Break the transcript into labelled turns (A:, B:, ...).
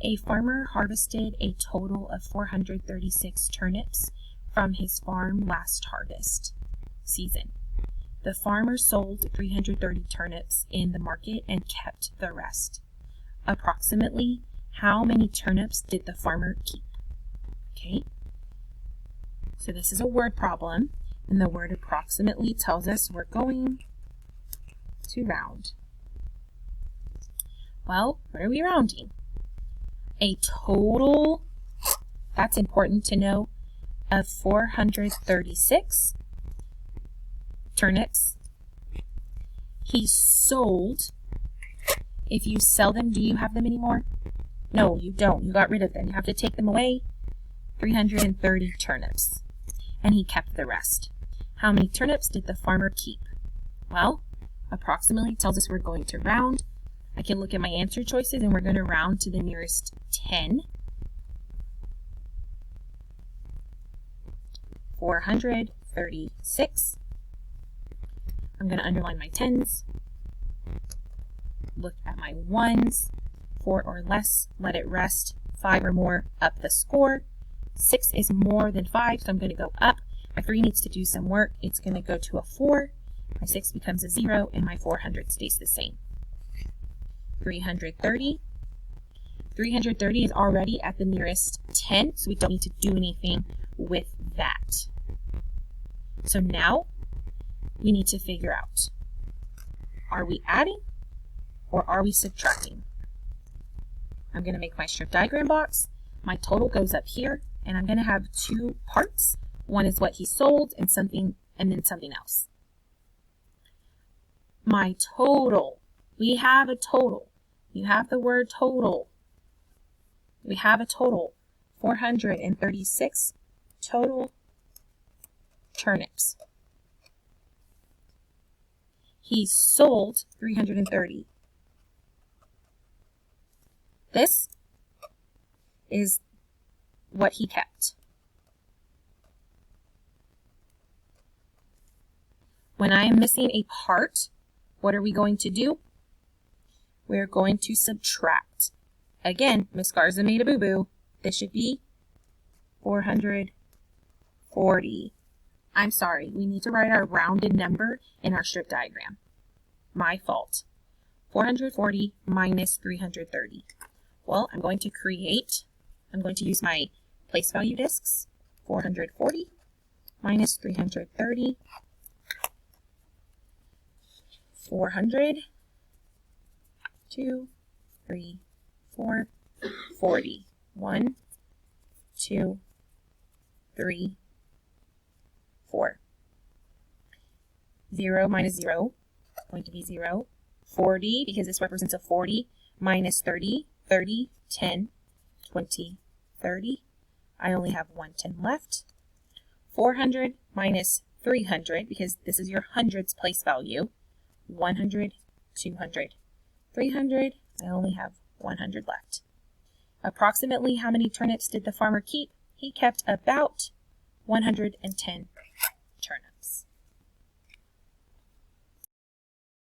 A: A farmer harvested a total of 436 turnips from his farm last harvest season. The farmer sold 330 turnips in the market and kept the rest. Approximately, how many turnips did the farmer keep? Okay, so this is a word problem, and the word approximately tells us we're going to round. Well, what are we rounding? A total, that's important to know, of 436 turnips. He sold. If you sell them, do you have them anymore? No, you don't. You got rid of them. You have to take them away. 330 turnips. And he kept the rest. How many turnips did the farmer keep? Well, approximately tells us we're going to round. I can look at my answer choices and we're going to round to the nearest 10. 436. I'm going to underline my 10s. Look at my 1s. 4 or less, let it rest. 5 or more, up the score. 6 is more than 5, so I'm going to go up. My 3 needs to do some work. It's going to go to a 4. My 6 becomes a 0, and my 400 stays the same. 330. 330 is already at the nearest 10, so we don't need to do anything with that. So now we need to figure out, are we adding or are we subtracting? I'm going to make my strip diagram box. My total goes up here, and I'm going to have two parts. One is what he sold and then something else. My total. We have a total. You have the word total. We have a total. 436 total turnips. He sold 330. This is what he kept. When I am missing a part, what are we going to do? We're going to subtract. Again, Miss Garza made a boo-boo. This should be 440. I'm sorry, we need to write our rounded number in our strip diagram. My fault. 440 minus 330. Well, I'm going to use my place value discs. 440 minus 330. 400, 2, 3, 4, 40. 1, 2, 3, 4. 0 minus 0, going to be 0. 40, because this represents a 40, minus 30, 30, 10, 20, 30. I only have 1 10 left. 400 minus 300, because this is your hundreds place value. 100, 200, 300. I only have 100 left. Approximately how many turnips did the farmer keep? He kept about 110